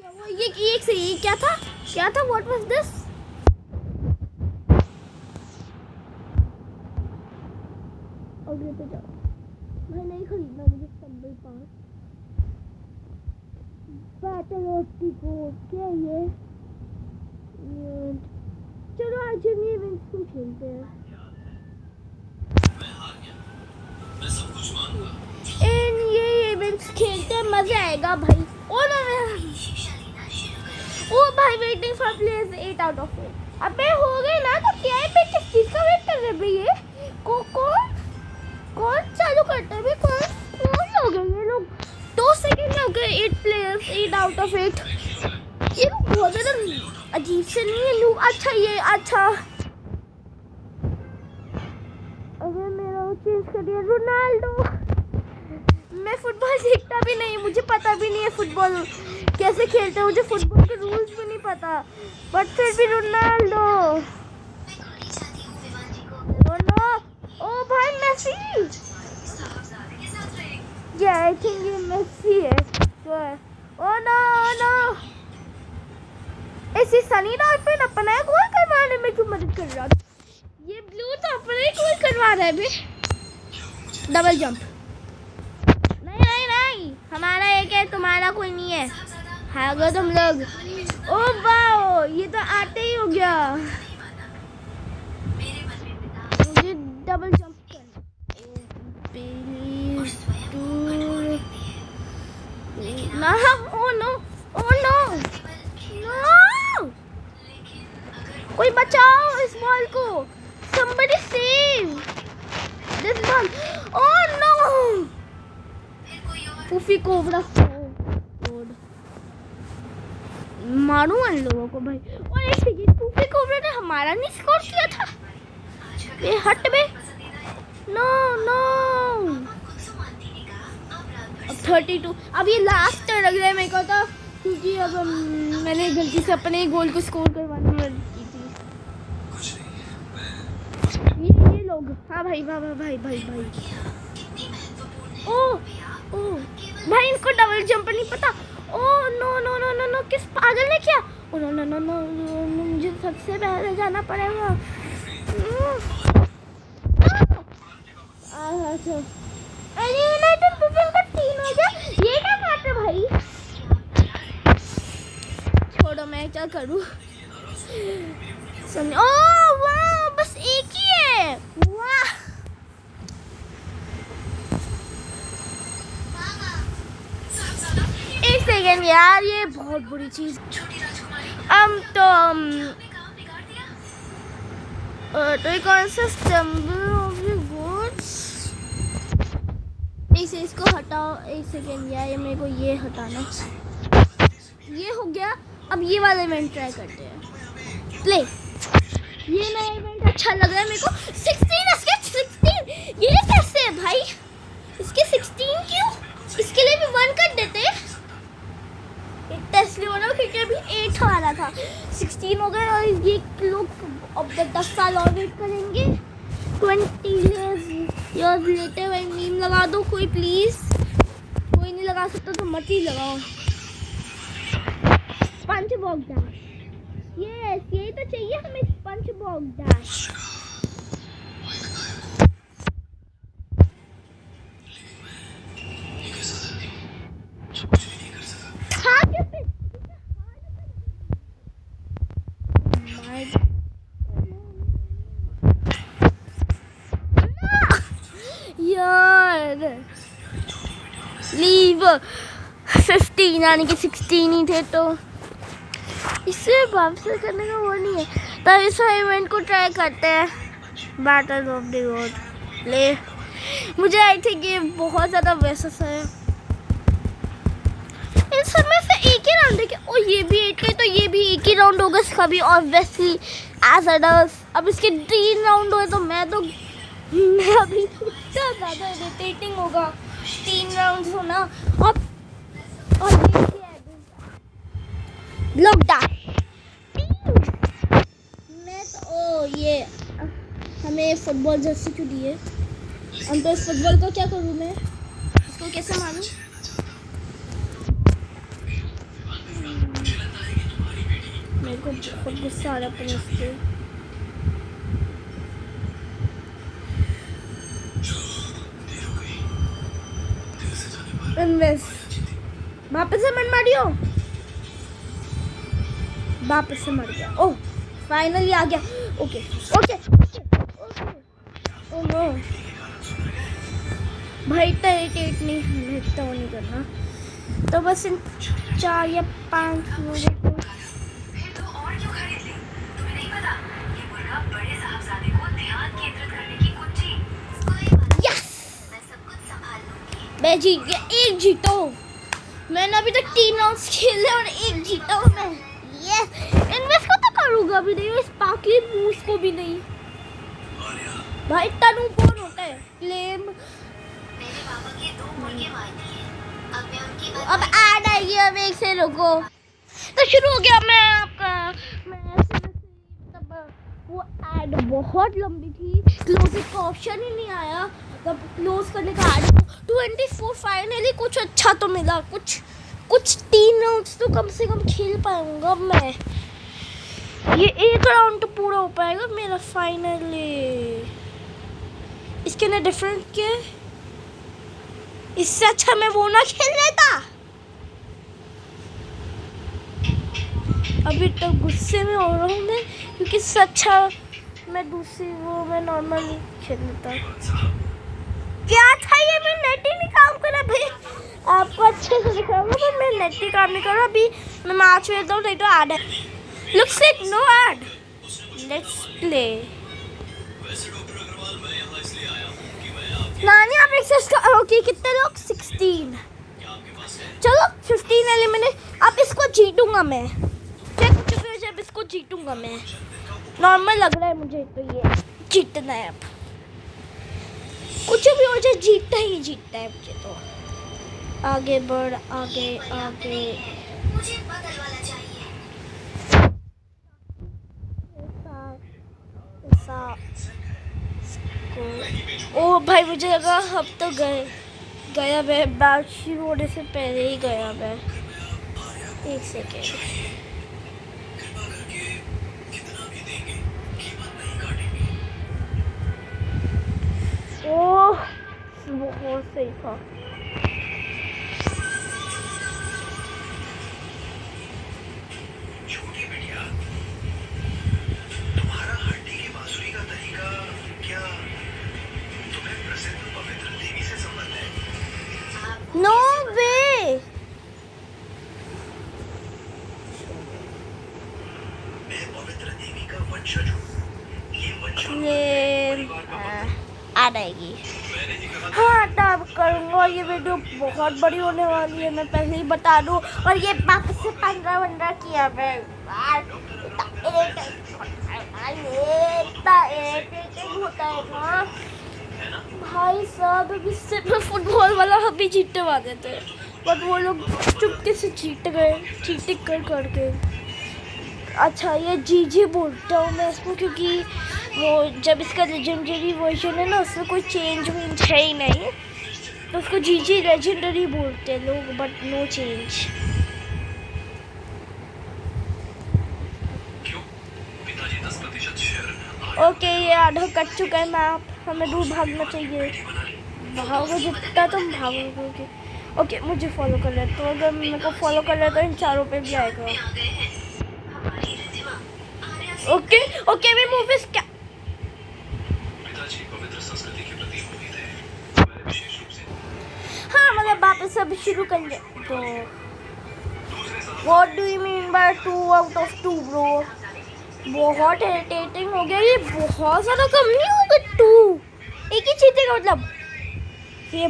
ये एक से ये क्या था व्हाट वाज दिस? ओके तो जाओ मैं नहीं खरीदना मुझे Subway pass battle of the गोड क्या ये चलो आज हम ये इवेंट्स को खेलते हैं इन ये इवेंट्स खेलते हैं मजा आएगा भाई ओ भाई waiting for players 8 out of 8 अबे हो गए ना तो क्या है पे किस चीज का वेट कर रहे भैया कौन चालू करता है कौन हो गए ये लोग 2 सेकंड में हो गए 8 प्लेयर्स 8 आउट ऑफ 8 ये बहुत ज्यादा अजीब से नहीं है लोग अच्छा अगर मेरा चेंज कर दिया रोनाल्डो मैं फुटबॉल सीखता भी नहीं मुझे पता भी नहीं है फुटबॉल कैसे खेलते हैं मुझे फुटबॉल के रूल्स भी नहीं पता बट फिर भी रोनाल्डो ओ भाई मेसी आई थिंक ये मेसी है ओ नो ऐसे सनी डॉल्फिन अपना गोल करवाने में क्यों मदद कर रहा ये ब्लू तो अपना ही गोल करवा रहा है बे डबल जंप नहीं हमारा एक है तुम्हारा कोई नहीं है हागो तुम लोग ओ वाओ ये तो आते ही हो गया मुझे डबल जंप करना ओ नो कोई बचाओ इस बॉल को somebody save this ball oh no फूफी कोबरा मारूं इन लोगों को भाई और एक सेकंड फूफी कोबरा ने हमारा नहीं स्कोर किया था ये हट बे नो अब 32 अब ये लास्ट लग रहा है मेरे को तो क्योंकि अब मैंने गलती से अपने गोल को स्कोर करवाने में की थी ये लोग हाँ भाई ओ भाई इनको डबल जंप नहीं पता ओ नो किस पागल ने किया ओ नो मुझे सबसे पहले जाना पड़ेगा अरे यूनाइटेड बुकिंग का 3 हो गया ये क्या बात है भाई छोड़ो मैं क्या करूं ओ वाह बस एक ही है वाह एक सेकेंड यार ये बहुत बुरी चीज तो ये कौन सा स्टम्बल ऑफ द गॉड्स इसे इसको हटाओ एक सेकेंड यार ये मेरे को ये हटाना ये हो गया अब ये वाला इवेंट ट्राई करते हैं प्ले ये नया इवेंट अच्छा लग रहा है मेरे को 16 ये कैसे है भाई इसके 16 क्यों इसके लिए भी 1 कर देते टेस्ट वाला क्योंकि अभी 8 आ रहा था 16 हो गए और ये लोग अब 10 साल और वेट करेंगे 20 years later भाई मीम लगा दो कोई प्लीज कोई नहीं लगा सकता तो मत ही लगाओ पंच बॉक्स डैश यस यही तो चाहिए हमें पंच बॉक्स डैश लीव 15 यानी कि 16 ही थे तो इससे वापस करने का वो नहीं है तब इस इवेंट को ट्राई करते हैं बैटल ऑफ द गॉड ले मुझे आई थिंक ये बहुत ज़्यादा वैसा सा है इन सब में से एक ही राउंड है क्या ओ ये भी एक है तो ये भी एक ही राउंड होगा इसका भी ऑब्वियसली एज अडल्ट अब इसके 3 राउंड हुए तो मैं अभी इतना ज़्यादा इरिटेटिंग होगा 3 राउंड्स होना और ब्लॉक डैश मैं तो ये हमें फुटबॉल जर्सी क्यों दी है हम तो इस फुटबॉल को क्या करूँ मैं इसको कैसे मारूँ ये सारा पहुँचते इन्वेस्ट वापस से मर मारियो, वापस से मर गया। ओह फाइनली आ गया। Okay okay okay. Oh no भाई, इतना इरिटेट नहीं, हमें इतना वो नहीं करना। तो बस इन 4 या 5 लोगों को मैं जीत गया। 1 जीता हूँ मैंने, अभी तक 3 राउंड्स खेले और 1 जीता हूँ मैं। यस, इन्वेस्ट को तो करूँगा भी नहीं, स्पार्कली बूस्ट को भी नहीं। भाई तनु कौन होता है? क्लेम अब ऐड आएगी, अब एक से रुको। तो शुरू हो गया। मैं आपका तब वो ऐड बहुत लंबी थी, क्लोज का ऑप्शन ही नहीं आया, तब क्लोज करने का ऐड 24। फाइनली कुछ अच्छा तो मिला, कुछ 3 राउंड्स तो कम से कम खेल पाऊंगा मैं। ये 1 राउंड तो पूरा हो पाएगा मेरा फाइनली। इसके अंदर डिफरेंट क्या है? इससे अच्छा मैं वो ना खेल लेता। अभी तक गुस्से में हो रहा हूँ मैं, क्योंकि इससे अच्छा मैं दूसरी वो मैं नॉर्मली खेल लेता। क्या था ये? मैं नेट ही नहीं काम कर रहा भाई, आपको अच्छे से दिखाऊंगा पर मैं नेट ही काम नहीं कर रहा। अभी मैं मैच खेलता हूँ, नहीं तो ऐड है। Looks like no ad, let's play. नानी आप एक्सेस करो कि कितने लोग? 16। चलो 15 एलिमिनेट। अब इसको जीतूंगा मैं, चेक चुके हैं, जब इसको जीतूंगा मैं। नॉर्मल लग रहा है मुझे, तो ये जीतना है। अब कुछ भी हो जाए, जीतता ही जीतता है मुझे तो। आगे बढ़, आगे आगे। मुझे बदल वाला चाहिए। ओ भाई, मुझे लगा अब तो गया मैं, बैच शुरू होने से पहले ही गया मैं। 1 सेकेंड। ओह बहुत सही था। नो वे, मैं पवित्र देवी का वंशज हूँ। ये आ जाएगी। हाँ तब करूँगा। ये वीडियो बहुत बड़ी होने वाली है, मैं पहले ही बता दूँ। और ये वापस से 15 किया मैं। होता है ना भाई साहब, अभी सिर्फ फुटबॉल वाला अभी जीतने वाले थे, बट वो लोग चुपके से जीत गए, चीटिंग करके। अच्छा ये जीजी बोलता हूँ मैं इसको, क्योंकि वो जब इसका लेजेंडरी वर्जन है ना, उसमें कोई चेंज वेंज है ही नहीं, तो उसको जीजी लेजेंडरी बोलते हैं लोग, बट नो चेंज। ओके ये आधा कट चुका है मैप, हमें दूर भागना चाहिए। भागो जितना तुम भागोगे। ओके मुझे फॉलो कर ले, तो अगर मेरे को फॉलो कर ले तो इन 4 पे भी आएगा। ओके ओके वी मूव इस क्या। हाँ मतलब वापस अब शुरू करेंगे। तो what do you mean by 2 out of 2 bro? बहुत इरिटेटिंग हो गया ये, बहुत ज़्यादा कम नहीं होगा 2, एक ही जीतेगा मतलब। ये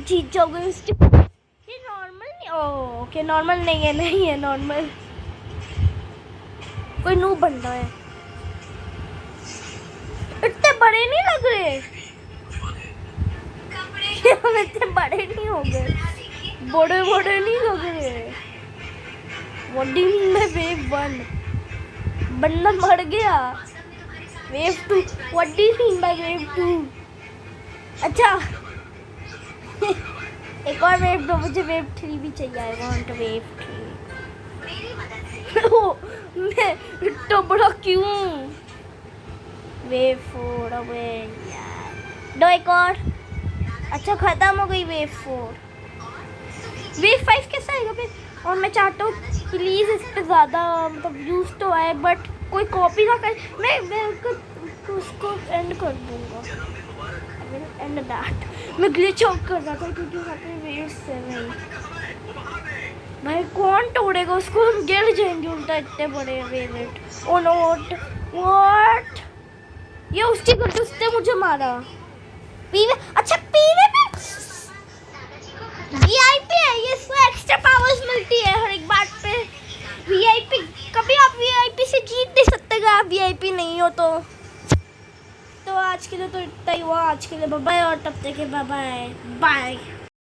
जीत जाओगे। ये नॉर्मल नहीं, ओके नॉर्मल नहीं है नॉर्मल। कोई नूब बन रहा है। इतने बड़े नहीं लग रहे, इतने बड़े नहीं हो गए, बड़े नहीं लग रहे। What do you mean by wave 1? बंदा मर गया। Wave 2, what do you mean by wave 2? अच्छा एक और वेव दो, मुझे वेव 3 भी चाहिए। I want wave 3। मैं इतना बड़ा क्यों? वेव 4 अबे यार, दो एक और। अच्छा खत्म हो गई वेव 4। वेव 5 कैसा आएगा फिर? और मैं चाहता हूँ प्लीज़ इस पे ज़्यादा मतलब व्यूज़ तो आए, बट कोई कॉपी ना कर। मैं उसको एंड कर दूँगा। एंड दैट मैं ग्लिच ऑफ कर रहा था क्योंकि वहाँ पे वेव्स है भाई कौन तोड़ेगा उसको? हम गिर जाएंगे उल्टा, इतने बड़े वेव। ओ नॉट व्हाट, ये उसकी गलती, उसने मुझे मारा। पीवे, अच्छा पीवे में वीआईपी है ये, इसको एक्स्ट्रा पावर्स मिलती है हर एक बात पे। वीआईपी कभी आप वीआईपी से जीत नहीं सकते अगर आप वीआईपी नहीं हो तो आज के लिए तो इतना ही हुआ। आज के लिए बाय बाय, और तब तक के बाय बाय।